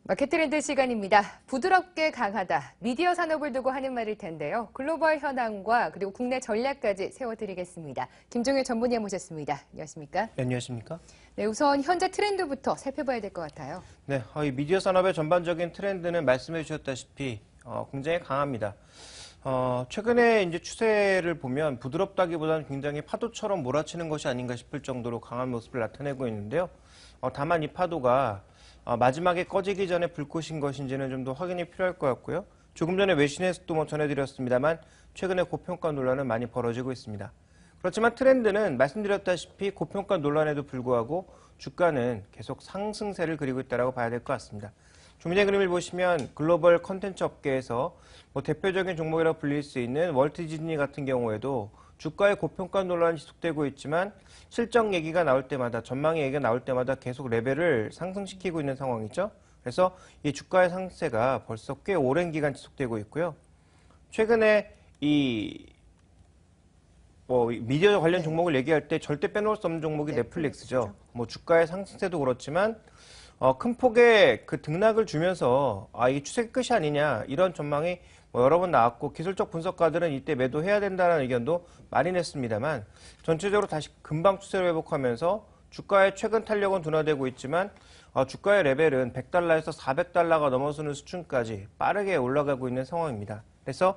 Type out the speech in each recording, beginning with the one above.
마켓 트렌드 시간입니다. 부드럽게 강하다. 미디어 산업을 두고 하는 말일 텐데요. 글로벌 현황과 그리고 국내 전략까지 세워드리겠습니다. 김종일 전문위원 모셨습니다. 안녕하십니까? 네, 안녕하십니까? 네, 우선 현재 트렌드부터 살펴봐야 될 것 같아요. 네, 이 미디어 산업의 전반적인 트렌드는 말씀해 주셨다시피 굉장히 강합니다. 최근에 이제 추세를 보면 부드럽다기보다는 굉장히 파도처럼 몰아치는 것이 아닌가 싶을 정도로 강한 모습을 나타내고 있는데요. 다만 이 파도가 마지막에 꺼지기 전에 불꽃인 것인지는 좀 더 확인이 필요할 것 같고요. 조금 전에 외신에서도 전해드렸습니다만 최근에 고평가 논란은 많이 벌어지고 있습니다. 그렇지만 트렌드는 말씀드렸다시피 고평가 논란에도 불구하고 주가는 계속 상승세를 그리고 있다고 봐야 될 것 같습니다. 준비된 그림을 보시면 글로벌 컨텐츠 업계에서 대표적인 종목이라고 불릴 수 있는 월트 디즈니 같은 경우에도 주가의 고평가 논란이 지속되고 있지만 실적 얘기가 나올 때마다 전망의 얘기가 나올 때마다 계속 레벨을 상승시키고 있는 상황이죠. 그래서 이 주가의 상승세가 벌써 꽤 오랜 기간 지속되고 있고요. 최근에 미디어 관련 종목을 얘기할 때 절대 빼놓을 수 없는 종목이 넷플릭스죠. 주가의 상승세도 그렇지만 큰 폭의 그 등락을 주면서 이게 추세 끝이 아니냐 이런 전망이 여러 번 나왔고 기술적 분석가들은 이때 매도해야 된다는 의견도 많이 냈습니다만 전체적으로 다시 금방 추세를 회복하면서 주가의 최근 탄력은 둔화되고 있지만 주가의 레벨은 100달러에서 400달러가 넘어서는 수준까지 빠르게 올라가고 있는 상황입니다. 그래서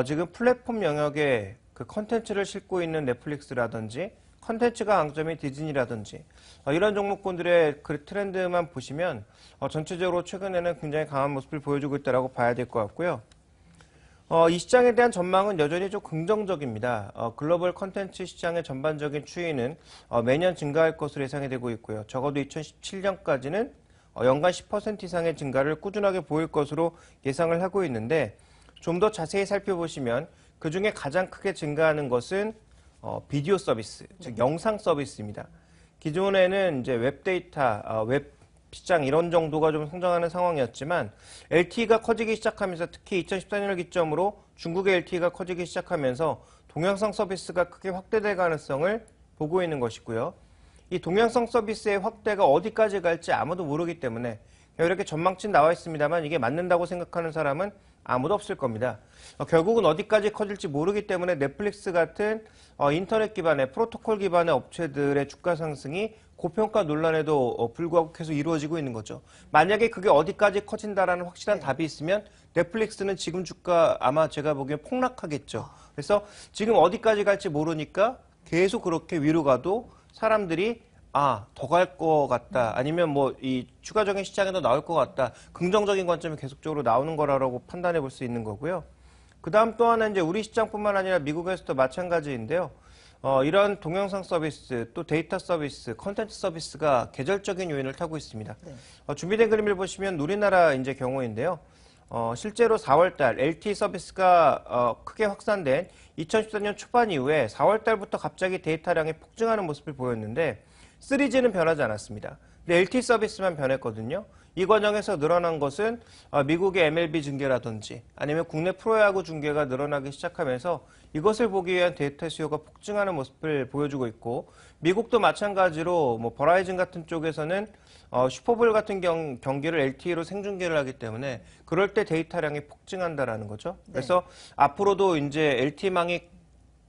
지금 플랫폼 영역에 그 컨텐츠를 싣고 있는 넷플릭스라든지 컨텐츠가 강점인 디즈니라든지 이런 종목군들의 그 트렌드만 보시면 전체적으로 최근에는 굉장히 강한 모습을 보여주고 있다고 봐야 될 것 같고요. 이 시장에 대한 전망은 여전히 좀 긍정적입니다. 글로벌 컨텐츠 시장의 전반적인 추이는 매년 증가할 것으로 예상이 되고 있고요. 적어도 2017년까지는 연간 10% 이상의 증가를 꾸준하게 보일 것으로 예상을 하고 있는데 좀 더 자세히 살펴보시면 그중에 가장 크게 증가하는 것은 비디오 서비스, 즉 영상 서비스입니다. 기존에는 이제 웹데이터, 웹 시장 이런 정도가 좀 성장하는 상황이었지만 LTE가 커지기 시작하면서 특히 2014년을 기점으로 중국의 LTE가 커지기 시작하면서 동영상 서비스가 크게 확대될 가능성을 보고 있는 것이고요. 이 동영상 서비스의 확대가 어디까지 갈지 아무도 모르기 때문에 이렇게 전망치 나와 있습니다만 이게 맞는다고 생각하는 사람은 아무도 없을 겁니다. 결국은 어디까지 커질지 모르기 때문에 넷플릭스 같은 인터넷 기반의 프로토콜 기반의 업체들의 주가 상승이 고평가 논란에도 불구하고 계속 이루어지고 있는 거죠. 만약에 그게 어디까지 커진다라는 확실한 답이 있으면 넷플릭스는 지금 주가 아마 제가 보기엔 폭락하겠죠. 그래서 지금 어디까지 갈지 모르니까 계속 그렇게 위로 가도 사람들이 더 갈 것 같다. 아니면 이 추가적인 시장에도 나올 것 같다. 긍정적인 관점이 계속적으로 나오는 거라고 판단해 볼 수 있는 거고요. 그 다음 또 하나 이제 우리 시장뿐만 아니라 미국에서도 마찬가지인데요. 이런 동영상 서비스, 또 데이터 서비스, 컨텐츠 서비스가 계절적인 요인을 타고 있습니다. 네. 준비된 그림을 보시면 우리나라 이제 경우인데요. 실제로 4월달 LTE 서비스가 크게 확산된 2014년 초반 이후에 4월달부터 갑자기 데이터량이 폭증하는 모습을 보였는데 3G는 변하지 않았습니다. 근데 LTE 서비스만 변했거든요. 이 과정에서 늘어난 것은 미국의 MLB 중계라든지 아니면 국내 프로야구 중계가 늘어나기 시작하면서 이것을 보기 위한 데이터 수요가 폭증하는 모습을 보여주고 있고 미국도 마찬가지로 버라이즌 같은 쪽에서는 슈퍼볼 같은 경기를 LTE로 생중계를 하기 때문에 그럴 때 데이터량이 폭증한다라는 거죠. 네. 그래서 앞으로도 이제 LTE망이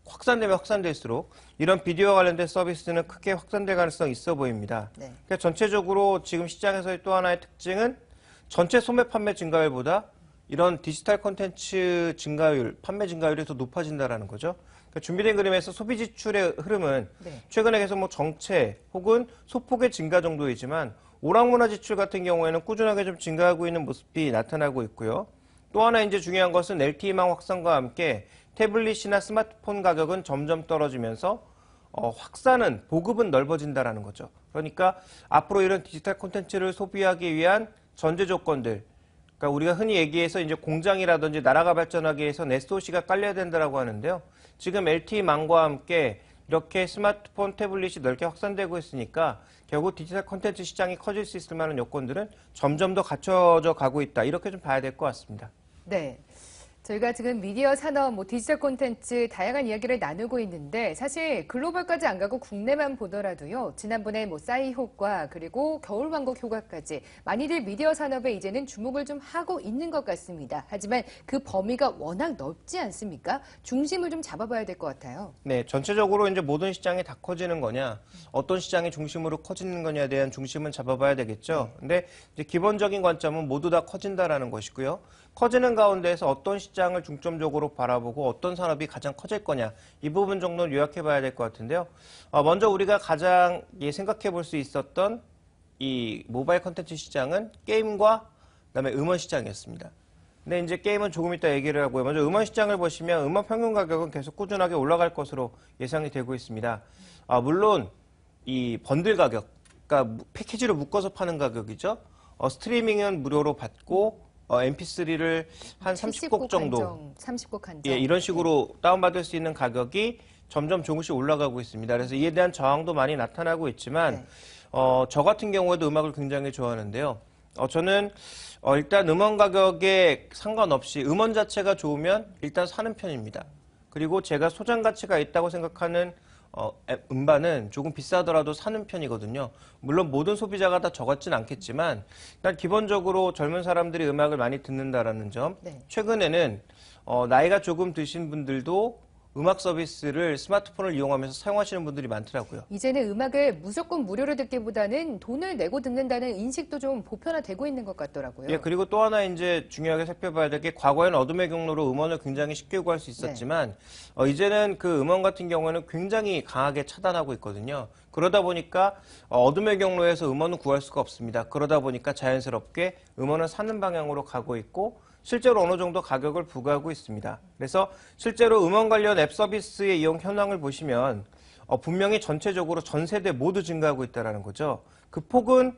확산되면 확산될수록 이런 비디오와 관련된 서비스는 크게 확산될 가능성이 있어 보입니다. 네. 그러니까 전체적으로 지금 시장에서의 또 하나의 특징은 전체 소매 판매 증가율보다 이런 디지털 콘텐츠 증가율, 판매 증가율이 더 높아진다는 거죠. 그러니까 준비된 그림에서 소비 지출의 흐름은 최근에 계속 정체 혹은 소폭의 증가 정도이지만 오락문화 지출 같은 경우에는 꾸준하게 좀 증가하고 있는 모습이 나타나고 있고요. 또 하나 이제 중요한 것은 LTE망 확산과 함께 태블릿이나 스마트폰 가격은 점점 떨어지면서 확산은 보급은 넓어진다라는 거죠. 그러니까 앞으로 이런 디지털 콘텐츠를 소비하기 위한 전제 조건들, 그러니까 우리가 흔히 얘기해서 이제 공장이라든지 나라가 발전하기 위해서 SOC가 깔려야 된다라고 하는데요. 지금 LTE망과 함께 이렇게 스마트폰, 태블릿이 넓게 확산되고 있으니까 결국 디지털 콘텐츠 시장이 커질 수 있을 만한 요건들은 점점 더 갖춰져 가고 있다. 이렇게 좀 봐야 될 것 같습니다. 네. 저희가 지금 미디어 산업, 디지털 콘텐츠 다양한 이야기를 나누고 있는데 사실 글로벌까지 안 가고 국내만 보더라도요. 지난번에 싸이 효과 그리고 겨울왕국 효과까지 많이들 미디어 산업에 이제는 주목을 좀 하고 있는 것 같습니다. 하지만 그 범위가 워낙 넓지 않습니까? 중심을 좀 잡아봐야 될 것 같아요. 네, 전체적으로 이제 모든 시장이 다 커지는 거냐, 어떤 시장이 중심으로 커지는 거냐에 대한 중심은 잡아봐야 되겠죠. 근데 이제 기본적인 관점은 모두 다 커진다라는 것이고요. 커지는 가운데에서 어떤 시장을 중점적으로 바라보고 어떤 산업이 가장 커질 거냐, 이 부분 정도는 요약해 봐야 될 것 같은데요. 먼저 우리가 가장 생각해 볼 수 있었던 이 모바일 컨텐츠 시장은 게임과 그다음에 음원 시장이었습니다. 근데 이제 게임은 조금 이따 얘기를 하고요. 먼저 음원 시장을 보시면 음원 평균 가격은 계속 꾸준하게 올라갈 것으로 예상이 되고 있습니다. 물론 이 번들 가격, 그러니까 패키지로 묶어서 파는 가격이죠. 스트리밍은 무료로 받고 MP3를 한 30곡 정도, 30곡 한정. 예, 이런 식으로 다운받을 수 있는 가격이 점점 조금씩 올라가고 있습니다. 그래서 이에 대한 저항도 많이 나타나고 있지만 저 같은 경우에도 음악을 굉장히 좋아하는데요. 저는 일단 음원 가격에 상관없이 음원 자체가 좋으면 일단 사는 편입니다. 그리고 제가 소장 가치가 있다고 생각하는 음반은 조금 비싸더라도 사는 편이거든요. 물론 모든 소비자가 다 저 같진 않겠지만 일단 기본적으로 젊은 사람들이 음악을 많이 듣는다라는 점. 네. 최근에는 나이가 조금 드신 분들도 음악 서비스를 스마트폰을 이용하면서 사용하시는 분들이 많더라고요. 이제는 음악을 무조건 무료로 듣기보다는 돈을 내고 듣는다는 인식도 좀 보편화되고 있는 것 같더라고요. 예, 그리고 또 하나 이제 중요하게 살펴봐야 될 게 과거에는 어둠의 경로로 음원을 굉장히 쉽게 구할 수 있었지만 이제는 그 음원 같은 경우에는 굉장히 강하게 차단하고 있거든요. 그러다 보니까 어둠의 경로에서 음원은 구할 수가 없습니다. 그러다 보니까 자연스럽게 음원을 사는 방향으로 가고 있고 실제로 어느 정도 가격을 부과하고 있습니다. 그래서 실제로 음원 관련 앱 서비스의 이용 현황을 보시면 분명히 전체적으로 전 세대 모두 증가하고 있다는 거죠. 그 폭은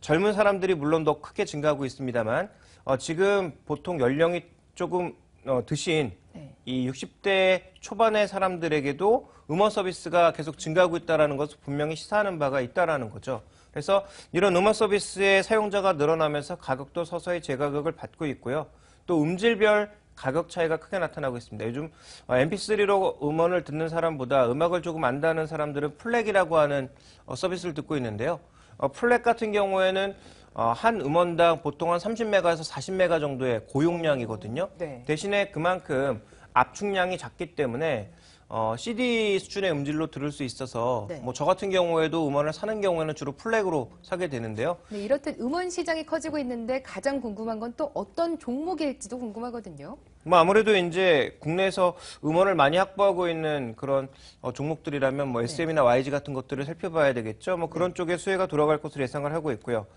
젊은 사람들이 물론 더 크게 증가하고 있습니다만 지금 보통 연령이 조금 드신 이 60대 초반의 사람들에게도 음원 서비스가 계속 증가하고 있다는 것을 분명히 시사하는 바가 있다는 거죠. 그래서 이런 음원 서비스의 사용자가 늘어나면서 가격도 서서히 제가격을 받고 있고요. 또 음질별 가격 차이가 크게 나타나고 있습니다. 요즘 MP3로 음원을 듣는 사람보다 음악을 조금 안다는 사람들은 플렉이라고 하는 서비스를 듣고 있는데요. 플렉 같은 경우에는 한 음원당 보통 한 30메가에서 40메가 정도의 고용량이거든요. 네. 대신에 그만큼 압축량이 작기 때문에 CD 수준의 음질로 들을 수 있어서 저 같은 경우에도 음원을 사는 경우에는 주로 플렉으로 사게 되는데요. 네, 이렇듯 음원 시장이 커지고 있는데 가장 궁금한 건 또 어떤 종목일지도 궁금하거든요. 아무래도 이제 국내에서 음원을 많이 확보하고 있는 그런 종목들이라면 SM이나 YG 같은 것들을 살펴봐야 되겠죠. 그런 쪽에 수혜가 돌아갈 것으로 예상을 하고 있고요.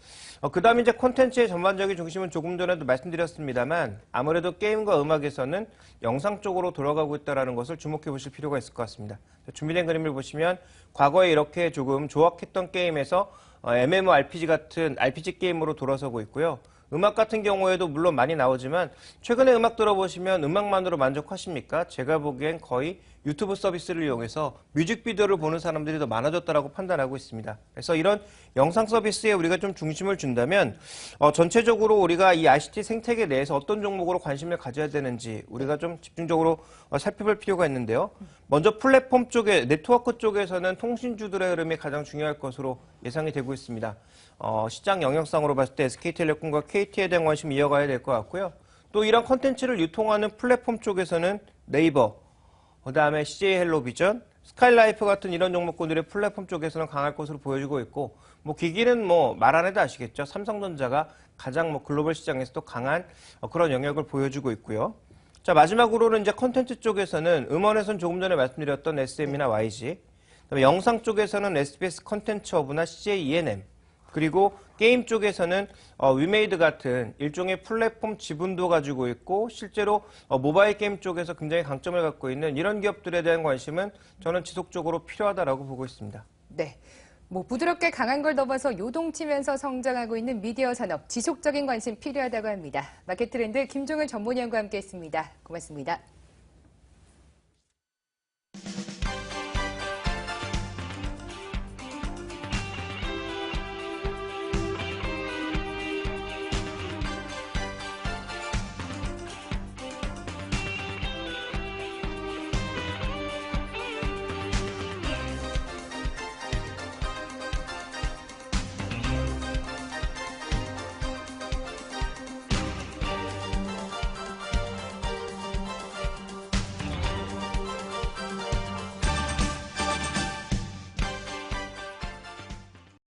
그다음 이제 콘텐츠의 전반적인 중심은 조금 전에도 말씀드렸습니다만 아무래도 게임과 음악에서는 영상 쪽으로 돌아가고 있다는 것을 주목해 보실 필요가 있을 것 같습니다. 준비된 그림을 보시면 과거에 이렇게 조금 조악했던 게임에서 MMORPG 같은 RPG 게임으로 돌아서고 있고요. 음악 같은 경우에도 물론 많이 나오지만 최근에 음악 들어보시면 음악만으로 만족하십니까? 제가 보기엔 거의 유튜브 서비스를 이용해서 뮤직비디오를 보는 사람들이 더 많아졌다고 판단하고 있습니다. 그래서 이런 영상 서비스에 우리가 좀 중심을 준다면 전체적으로 우리가 이 ICT 생태계 내에서 어떤 종목으로 관심을 가져야 되는지 우리가 좀 집중적으로 살펴볼 필요가 있는데요. 먼저 플랫폼 쪽에 네트워크 쪽에서는 통신주들의 흐름이 가장 중요할 것으로 예상이 되고 있습니다. 시장 영역상으로 봤을 때 SK텔레콤과 KT에 대한 관심 이어가야 될 것 같고요. 또 이런 컨텐츠를 유통하는 플랫폼 쪽에서는 네이버, 그다음에 CJ헬로비전, 스카이라이프 같은 이런 종목군들의 플랫폼 쪽에서는 강할 것으로 보여지고 있고 기기는 말 안 해도 아시겠죠. 삼성전자가 가장 글로벌 시장에서도 강한 그런 영역을 보여주고 있고요. 자, 마지막으로는 이제 컨텐츠 쪽에서는 음원에서는 조금 전에 말씀드렸던 SM이나 YG, 그다음에 영상 쪽에서는 SBS 컨텐츠 허브나 CJ ENM, 그리고 게임 쪽에서는 위메이드 같은 일종의 플랫폼 지분도 가지고 있고 실제로 모바일 게임 쪽에서 굉장히 강점을 갖고 있는 이런 기업들에 대한 관심은 저는 지속적으로 필요하다고 보고 있습니다. 네. 부드럽게 강한 걸 넘어서 요동치면서 성장하고 있는 미디어 산업, 지속적인 관심 필요하다고 합니다. 마켓 트렌드 김종은 전문위원과 함께했습니다. 고맙습니다.